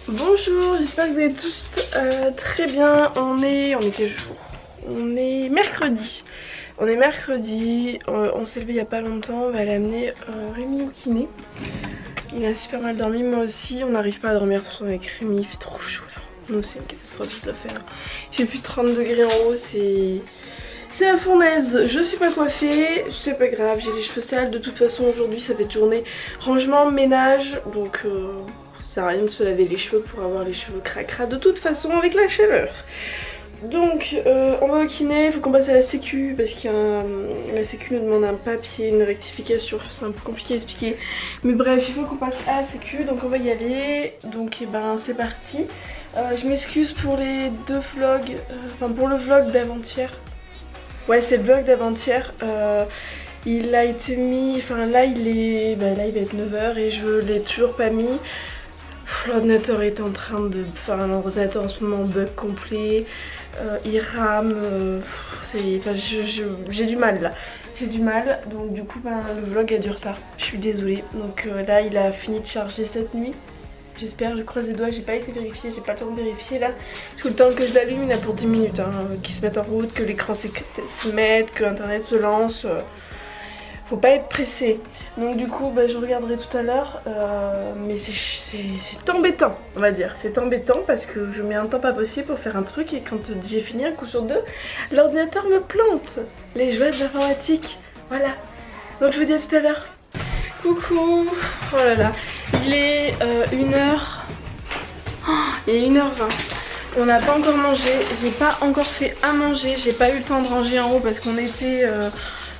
Bonjour, j'espère que vous allez tous très bien. On est quel jour? On est mercredi. On est mercredi, on s'est levé il y a pas longtemps, on va l'amener Rémi au kiné. Il a super mal dormi, moi aussi, on n'arrive pas à dormir tout le temps avec Rémi, il fait trop chaud là. Nous c'est une catastrophe cette affaire. Il fait plus de 30 degrés en haut, c'est la fournaise. Je suis pas coiffée, c'est pas grave, j'ai les cheveux sales. De toute façon aujourd'hui ça va être journée rangement, ménage, donc ça sert à rien de se laver les cheveux pour avoir les cheveux cracra de toute façon avec la chaleur. Donc on va au kiné, il faut qu'on passe à la sécu parce que la sécu nous demande un papier, une rectification, c'est un peu compliqué à expliquer. Mais bref, il faut qu'on passe à la sécu, donc on va y aller. Donc et ben c'est parti. Je m'excuse pour les deux vlogs, enfin pour le vlog d'avant-hier. Ouais, c'est le vlog d'avant-hier. Il a été mis, enfin là il va être 9 h et je l'ai toujours pas mis. L'ordinateur est en train de... Enfin l'ordinateur en ce moment bug complet, il rame, j'ai du mal là. J'ai du mal, donc du coup le vlog a du retard, je suis désolée. Donc là il a fini de charger cette nuit. J'espère, je croise les doigts, j'ai pas été vérifiée, j'ai pas le temps de vérifier là. Parce que le temps que je l'allume il a pour 10 minutes, hein, qu'il se mette en route, que l'écran se mette, que internet se lance. Faut pas être pressé. Donc du coup je regarderai tout à l'heure, mais c'est embêtant on va dire. C'est embêtant parce que je mets un temps pas possible pour faire un truc et quand j'ai fini un coup sur deux, l'ordinateur me plante. Les jouets d'informatique, voilà. Donc je vous dis à tout à l'heure. Coucou. Oh là là, il est 1h. Oh, il est 1h20. On n'a pas encore mangé, j'ai pas encore fait à manger, j'ai pas eu le temps de ranger en haut parce qu'on était...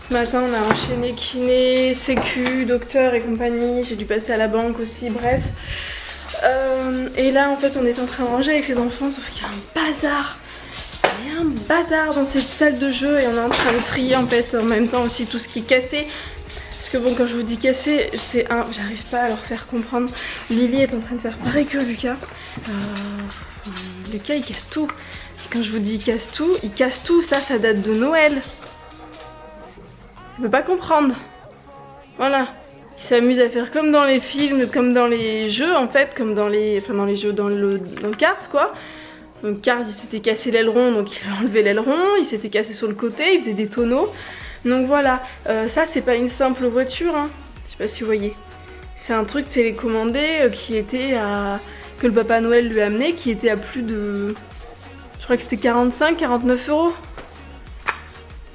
Ce matin on a enchaîné kiné, sécu, docteur et compagnie, j'ai dû passer à la banque aussi, bref. Et là en fait on est en train de ranger avec les enfants, sauf qu'il y a un bazar. Il y a un bazar dans cette salle de jeu et on est en train de trier en fait en même temps aussi tout ce qui est cassé. Parce que bon, quand je vous dis cassé, c'est j'arrive pas à leur faire comprendre. Lily est en train de faire pareil que Lucas. Lucas il casse tout. Et quand je vous dis il casse tout, ça date de Noël. Je peux pas comprendre. Voilà. Il s'amuse à faire comme dans les films, comme dans les jeux en fait, comme dans les... Enfin dans les jeux, dans le Cars quoi. Donc Cars il s'était cassé l'aileron, donc il a enlevé l'aileron, il s'était cassé sur le côté, il faisait des tonneaux. Donc voilà, ça c'est pas une simple voiture, hein. Je sais pas si vous voyez. C'est un truc télécommandé qui était à... que le Papa Noël lui a amené, qui était à plus de... Je crois que c'était 45-49 €.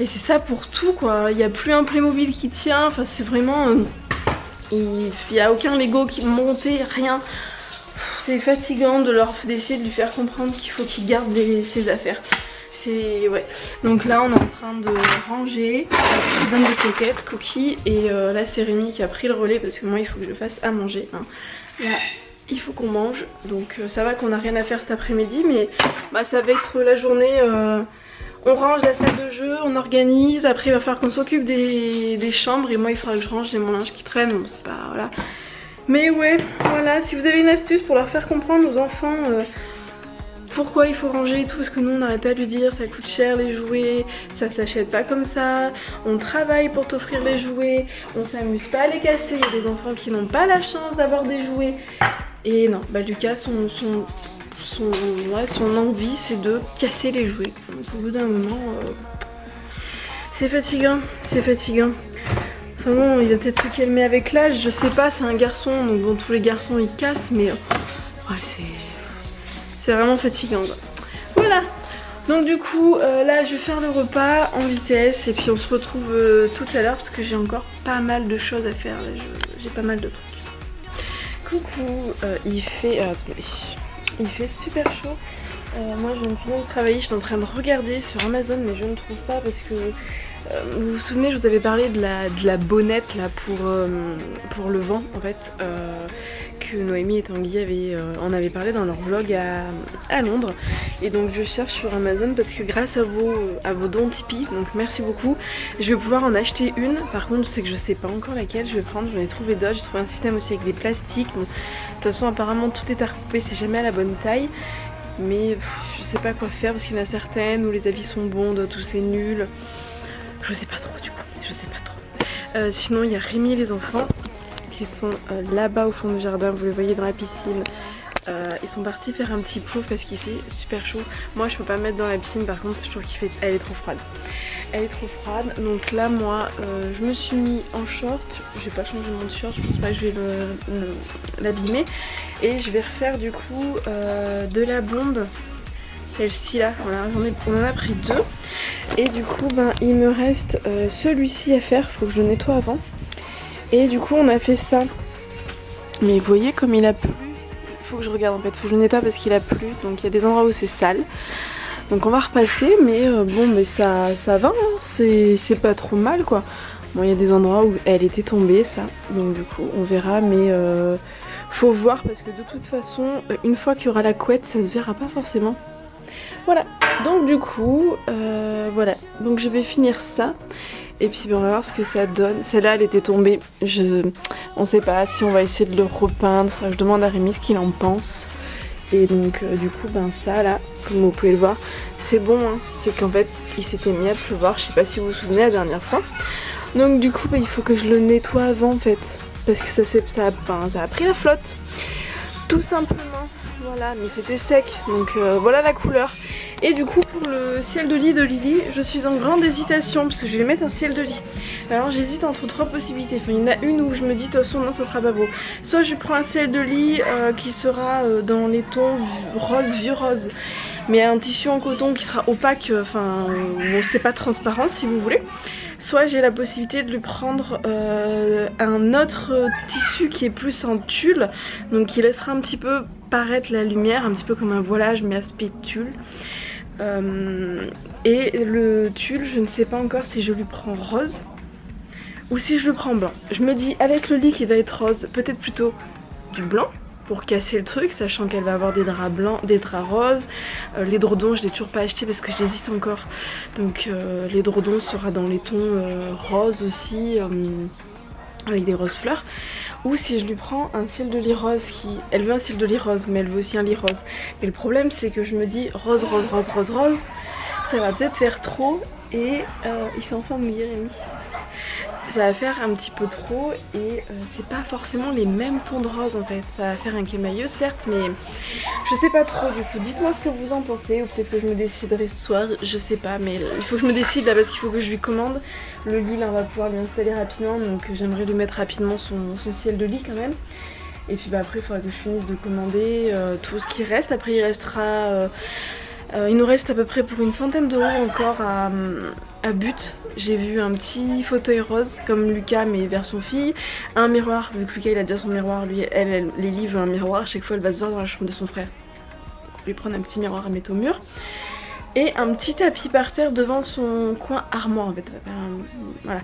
Et c'est ça pour tout quoi, il n'y a plus un Playmobil qui tient, enfin c'est vraiment... il n'y a aucun Lego qui montait, rien. C'est fatigant d'essayer de lui faire comprendre qu'il faut qu'il garde ses affaires. C'est... ouais. Donc là on est en train de ranger, je donne des coquettes, cookies, et là c'est Rémi qui a pris le relais parce que moi il faut que je fasse à manger. Hein. Là il faut qu'on mange, donc ça va qu'on n'a rien à faire cet après-midi, mais ça va être la journée... on range la salle de jeu, on organise, après il va falloir qu'on s'occupe des chambres et moi il faudra que je range, j'ai mon linge qui traîne, bon c'est pas... voilà. Mais ouais, voilà, si vous avez une astuce pour leur faire comprendre aux enfants pourquoi il faut ranger et tout, parce que nous on n'arrête pas de lui dire ça coûte cher les jouets, ça s'achète pas comme ça, on travaille pour t'offrir les jouets, on s'amuse pas à les casser, il y a des enfants qui n'ont pas la chance d'avoir des jouets. Et non, Lucas son envie c'est de casser les jouets. Donc au bout d'un moment c'est fatigant, c'est fatigant. Enfin bon, il va peut-être se calmer avec l'âge, je sais pas, c'est un garçon, donc bon tous les garçons ils cassent, mais ouais, c'est vraiment fatigant quoi. Voilà, donc du coup là je vais faire le repas en vitesse et puis on se retrouve tout à l'heure parce que j'ai encore pas mal de choses à faire, j'ai pas mal de trucs. Coucou, il fait super chaud. Moi je viens de finir de travailler, je suis en train de regarder sur Amazon mais je ne trouve pas parce que vous vous souvenez, je vous avais parlé de la bonnette là pour le vent en fait, que Noémie et Tanguy en avaient parlé dans leur vlog à Londres. Et donc je cherche sur Amazon parce que grâce à vos dons Tipeee, donc merci beaucoup, je vais pouvoir en acheter une. Par contre c'est que je sais pas encore laquelle je vais prendre, j'en ai trouvé d'autres, j'ai trouvé un système aussi avec des plastiques. Bon, de toute façon apparemment tout est à recouper, c'est jamais à la bonne taille. Mais je sais pas quoi faire parce qu'il y en a certaines où les avis sont bons, d'autres où c'est nul. Je sais pas trop du coup, je sais pas trop. Sinon il y a Rémi et les enfants qui sont là-bas au fond du jardin, vous les voyez dans la piscine. Ils sont partis faire un petit pot parce qu'il fait super chaud. Moi je peux pas me mettre dans la piscine, par contre je trouve qu'elle est trop froide. Elle est trop froide, donc là moi je me suis mis en short. J'ai pas changé mon short, je pense pas que je vais l'abîmer. Et je vais refaire du coup de la bombe. Celle-ci là, voilà, on en a pris 2. Et du coup ben, il me reste celui-ci à faire, faut que je le nettoie avant. Et du coup on a fait ça. Mais vous voyez comme il a plu. Faut que je regarde en fait, faut que je le nettoie parce qu'il a plu. Donc il y a des endroits où c'est sale. Donc on va repasser, mais bon, mais ça va, hein, c'est pas trop mal quoi. Bon, il y a des endroits où elle était tombée, ça. Donc du coup on verra, mais faut voir parce que de toute façon, une fois qu'il y aura la couette, ça se verra pas forcément. Voilà, donc du coup, voilà. Donc je vais finir ça. Et puis on va voir ce que ça donne. Celle-là elle était tombée. On sait pas si on va essayer de le repeindre. Je demande à Rémi ce qu'il en pense. Et donc du coup ben ça là, comme vous pouvez le voir, c'est bon hein. C'est qu'en fait il s'était mis à pleuvoir. Je sais pas si vous vous souvenez la dernière fois. Donc du coup ben, il faut que je le nettoie avant en fait. Parce que ça a pris la flotte. Tout simplement. Voilà, mais c'était sec. Donc voilà la couleur. Et du coup pour le ciel de lit de Lily, je suis en grande hésitation parce que je vais mettre un ciel de lit. Alors j'hésite entre 3 possibilités. Enfin il y en a une où je me dis de toute façon non ça sera pas beau. Soit je prends un ciel de lit qui sera dans les tons rose, vieux rose. Mais un tissu en coton qui sera opaque, enfin bon c'est pas transparent si vous voulez. Soit j'ai la possibilité de lui prendre un autre tissu qui est plus en tulle. Donc qui laissera un petit peu paraître la lumière, un petit peu comme un voilage mais aspect tulle. Et le tulle, je ne sais pas encore si je lui prends rose ou si je le prends blanc. Je me dis avec le lit qui va être rose, peut-être plutôt du blanc pour casser le truc, sachant qu'elle va avoir des draps blancs, des draps roses. L'édredon je l'ai toujours pas acheté parce que j'hésite encore. Donc l'édredon sera dans les tons roses aussi, avec des roses fleurs. Ou si je lui prends un ciel de lit rose elle veut un ciel de lit rose mais elle veut aussi un lit rose. Et le problème c'est que je me dis rose, rose, rose, rose, rose, ça va peut-être faire trop et il s'est enfin mouillé Rémi. Ça va faire un petit peu trop et c'est pas forcément les mêmes tons de rose en fait. Ça va faire un kémailleux certes mais je sais pas trop du coup. Dites-moi ce que vous en pensez ou peut-être que je me déciderai ce soir, je sais pas. Mais il faut que je me décide là parce qu'il faut que je lui commande. Le lit là on va pouvoir lui installer rapidement donc j'aimerais lui mettre rapidement son ciel de lit quand même. Et puis bah après il faudra que je finisse de commander tout ce qui reste. Après il restera... il nous reste à peu près pour une centaine d'euros encore à But. J'ai vu un petit fauteuil rose comme Lucas mais version fille. Un miroir, vu que Lucas il a déjà son miroir, lui elle Lily veut un miroir. Chaque fois elle va se voir dans la chambre de son frère. Donc, je vais prendre un petit miroir à mettre au mur. Et un petit tapis par terre devant son coin armoire en fait. Voilà.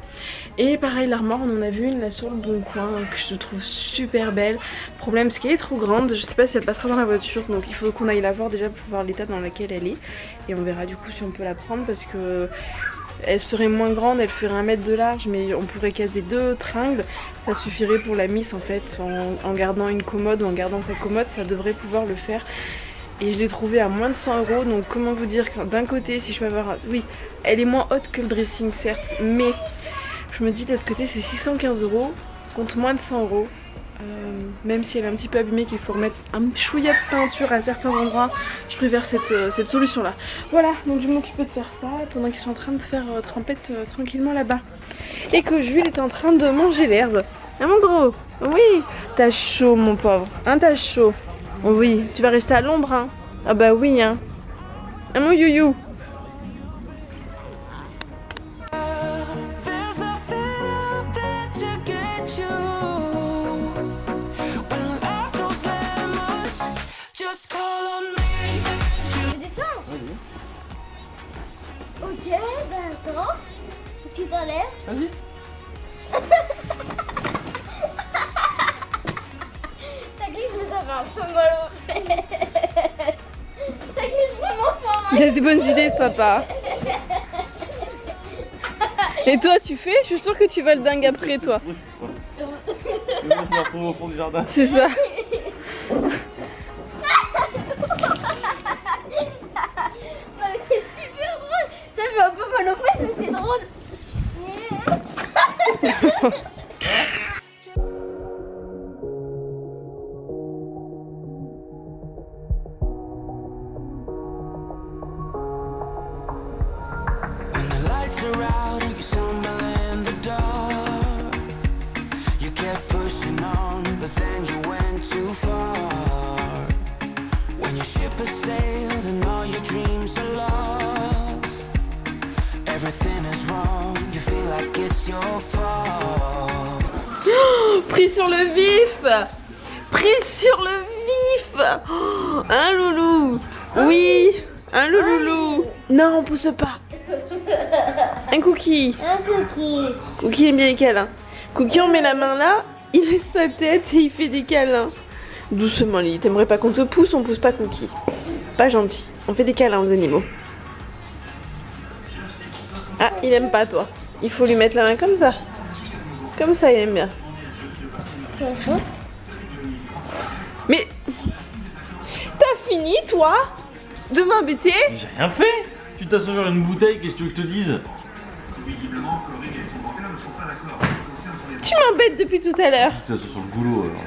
Et pareil l'armoire on en a vu une là sur le bon coin que je trouve super belle. Le problème c'est qu'elle est trop grande, je sais pas si elle passera dans la voiture donc il faut qu'on aille la voir déjà pour voir l'état dans lequel elle est. Et on verra du coup si on peut la prendre parce que elle serait moins grande, elle ferait 1 mètre de large mais on pourrait caser 2 tringles. Ça suffirait pour la miss en fait en gardant une commode ou en gardant sa commode ça devrait pouvoir le faire. Et je l'ai trouvée à moins de 100 euros donc comment vous dire que d'un côté si je peux avoir... Oui elle est moins haute que le dressing certes mais je me dis de l'autre côté c'est 615 euros contre moins de 100 euros. Même si elle est un petit peu abîmée qu'il faut remettre un chouïa de peinture à certains endroits, je préfère cette solution là. Voilà donc je vais m'occuper de faire ça pendant qu'ils sont en train de faire trempette tranquillement là-bas. Et que Jules est en train de manger l'herbe. Ah mon gros, oui, t'as chaud mon pauvre, hein t'as chaud. Oui, tu vas rester à l'ombre hein. Ah bah oui hein. Ah mon youyou. Ok, ben attends. Tu t'enlèves. Vas-y. Ça glisse mais ça fait un peu mal au fait. Ça glisse vraiment fort. Il a des bonnes idées ce papa. Et toi tu fais? Je suis sûre que tu vas le dingue après toi. Je me retrouve au fond du jardin. C'est ça. C'est super drôle. Ça fait un peu mal aux fesses mais c'est drôle. When the lights are out and you stumble in the dark, you kept pushing on, but then you went too far. When your ship has sailed and all your dreams are lost, everything is wrong, you feel like it's your fault. Pris sur le vif. Pris sur le vif. Oh, un loulou. Oui, un louloulou. Non, on pousse pas. Un cookie. Un cookie. Cookie aime bien les câlins. Cookie, on met la main là, il laisse sa tête et il fait des câlins. Doucement, Lily. T'aimerais pas qu'on te pousse, on pousse pas Cookie. Pas gentil. On fait des câlins aux animaux. Ah, il aime pas, toi. Il faut lui mettre la main comme ça. Comme ça, il aime bien. Mais t'as fini, toi, de m'embêter? J'ai rien fait. Tu t'assois sur une bouteille, qu'est-ce que tu veux que je te dise? Tu m'embêtes depuis tout à l'heure. Tu t'assois sur le goulot alors.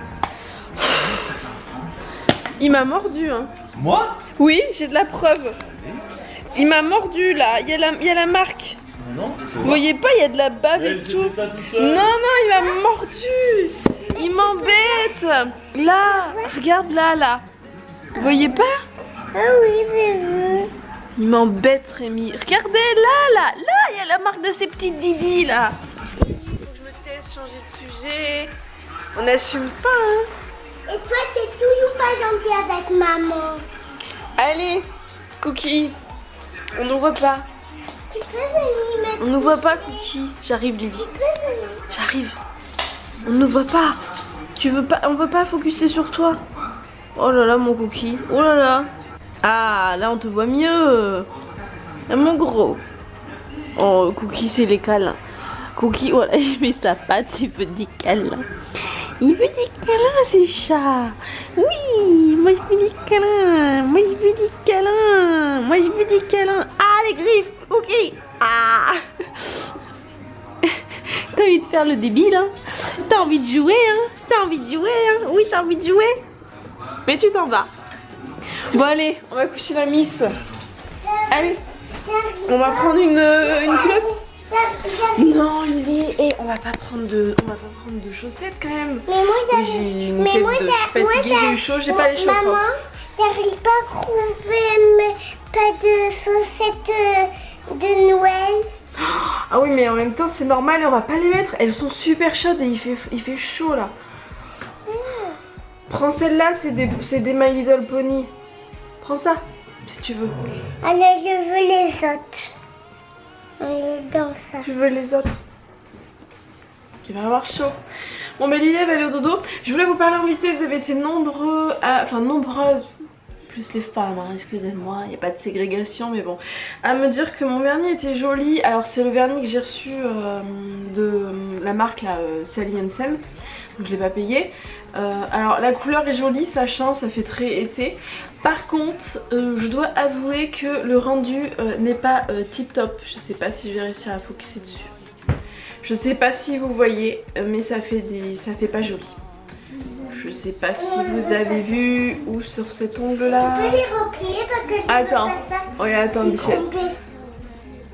Il m'a mordu, hein. Moi? Oui, j'ai de la preuve. Il m'a mordu là, il y a la marque. Non. Vous voyez pas, il y a de la bave et tout. Non, non, il m'a mordu. Il m'embête. Là, regarde là. Vous voyez pas? Ah oui, j'ai vu. Il m'embête, Rémi. Regardez là, il y a la marque de ces petites didis là. Faut que je me taise, changer de sujet. On n'assume pas, hein. Et toi, t'es toujours pas gentil avec maman. Allez, Cookie. On nous voit pas. Tu peux venir mettre. On nous voit pas, Cookie. J'arrive, Lily. Tu peux venir. J'arrive. On ne voit pas. Tu veux pas. On veut pas focuser sur toi. Oh là là, mon Cookie. Oh là là. Ah, là on te voit mieux. Ah, mon gros. Oh, Cookie, c'est les câlins. Cookie, voilà, il met sa patte, il veut des câlins. Il veut des câlins, ce chat. Oui, moi je veux des câlins. Moi je veux des câlins. Moi je veux des câlins. Ah, les griffes. Ok. Ah. T'as envie de faire le débile, hein? T'as envie de jouer, hein? T'as envie de jouer, hein? Oui, t'as envie de jouer. Mais tu t'en vas. Bon, allez, on va coucher la miss. Allez, on va prendre une culotte. Non, Lily, on va pas prendre de chaussettes quand même. Mais moi, J'ai une tête de fatiguée, j'ai eu chaud, j'ai pas les cheveux maman, propres. j'arrive pas à trouver pas de chaussettes de Noël. Ah oui, mais en même temps, c'est normal, on va pas les mettre. Elles sont super chaudes et il fait chaud là. Prends celle-là, c'est des My Little Pony. Prends ça, si tu veux. Alors, je veux les autres. Dans ça. Tu veux les autres? Tu vas avoir chaud. Bon, mais Lily, elle va aller au dodo. Je voulais vous parler en vitesse, vous avez été nombreuses, plus les femmes, hein, excusez-moi, il n'y a pas de ségrégation, mais bon, à me dire que mon vernis était joli. Alors c'est le vernis que j'ai reçu de la marque là, Sally Hansen, donc je l'ai pas payé. Alors la couleur est jolie, ça change, ça fait très été. Par contre, je dois avouer que le rendu n'est pas tip top. Je sais pas si je vais réussir à focuser dessus. Je sais pas si vous voyez, mais ça fait pas joli. Je sais pas si vous avez vu ou sur cet ongle là. Tu peux les replier parce que je Attends, veux pas ça. regarde, attends Michel.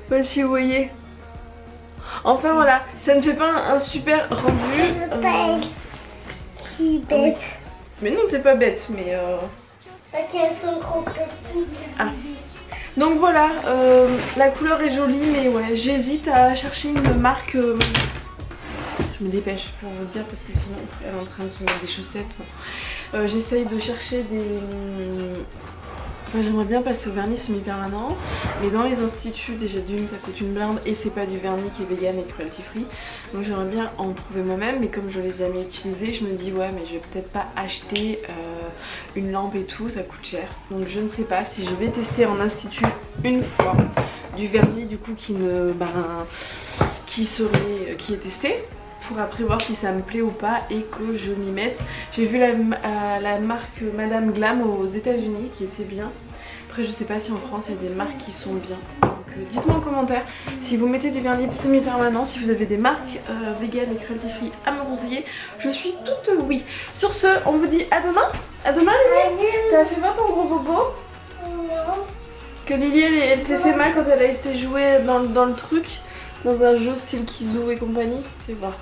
Pas si vous voyez. Enfin voilà, ça ne fait pas un super rendu. Je veux pas être si bête. Mais non, t'es pas bête, mais Parce qu'elles sont trop petites. Ah. Donc voilà, la couleur est jolie, mais ouais, j'hésite à chercher une marque. Je me dépêche pour vous dire parce que sinon elle est en train de se mettre des chaussettes. J'essaye de chercher des... Enfin, j'aimerais bien passer au vernis semi-permanent, mais dans les instituts déjà d'une ça coûte une blinde et c'est pas du vernis qui est vegan et cruelty free. Donc j'aimerais bien en trouver moi-même, mais comme je les ai jamais utilisés, je me dis ouais mais je vais peut-être pas acheter une lampe et tout, ça coûte cher. Donc je ne sais pas si je vais tester en institut une fois du vernis du coup qui est testé, pour après voir si ça me plaît ou pas et que je m'y mette. J'ai vu la marque Madame Glam aux États-Unis qui était bien. Après je sais pas si en France il y a des marques qui sont bien. Donc dites-moi en commentaire si vous mettez du vernis libre semi-permanent, si vous avez des marques vegan et cruelty free à me conseiller. Je suis toute oui. Sur ce, on vous dit à demain. À demain Lily. T'as fait voir ton gros bobo? Non. Que Lily elle s'est fait mal quand elle a été jouée dans le truc, dans un jeu style Kizou et compagnie. Fais voir.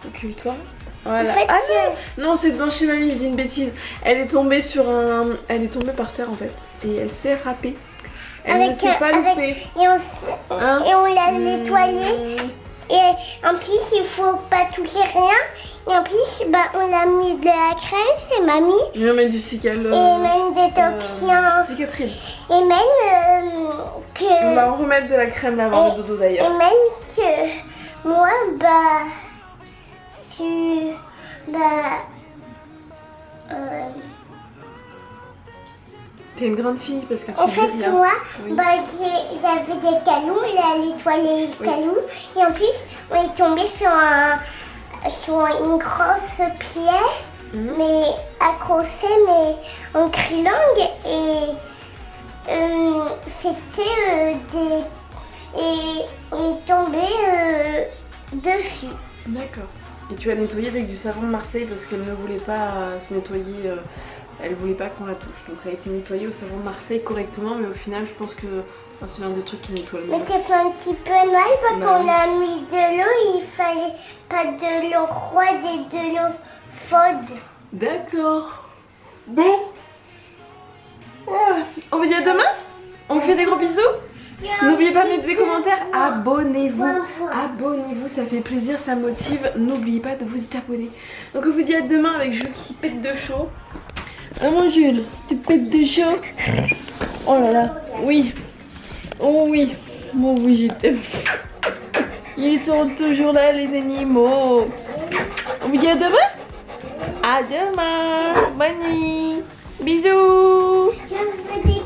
Occupe-toi. Voilà. En fait, Ah non, c'est dans chez mamie, je dis une bêtise. Elle est tombée sur un... Elle est tombée par terre en fait. Et elle s'est râpée. Elle ne s'est pas loupée. Et on l'a nettoyé. Et en plus, il faut pas toucher rien. Et en plus, bah, on a mis de la crème, c'est mamie. Je vais mettre du cical. Et même des toxiens. C'est Catherine. Et même que... On va en remettre de la crème là avant le dodo d'ailleurs. Et même que moi, bah... T'es une grande fille parce que tu en fait, dis rien. moi, Oui. bah, j'avais des canons, il a nettoyé les canons. Et en plus, on est tombé sur une grosse pierre, mais accrochée, mais en triangle. Et c'était et on est tombé dessus. D'accord. Et tu as nettoyé avec du savon de Marseille parce qu'elle ne voulait pas se nettoyer, elle voulait pas qu'on la touche. Donc elle a été nettoyée au savon de Marseille correctement, mais au final je pense que c'est l'un des trucs qui nettoie le Mais mieux. c'est fait un petit peu mal parce Bah qu'on a mis de l'eau, il fallait pas de l'eau froide et de l'eau chaude. D'accord. Bon. On vous dit à demain. On vous fait des gros bisous. N'oubliez pas de mettre des commentaires, abonnez-vous, abonnez-vous, ça fait plaisir, ça motive, n'oubliez pas de vous abonner. Donc on vous dit à demain avec Jules qui pète de chaud. Ah mon Jules, tu pètes de chaud? Oh là là, oui, oh oui, bon oui je t'aime. Ils sont toujours là les animaux. On vous dit à demain? À demain, bonne nuit, bisous. Je veux des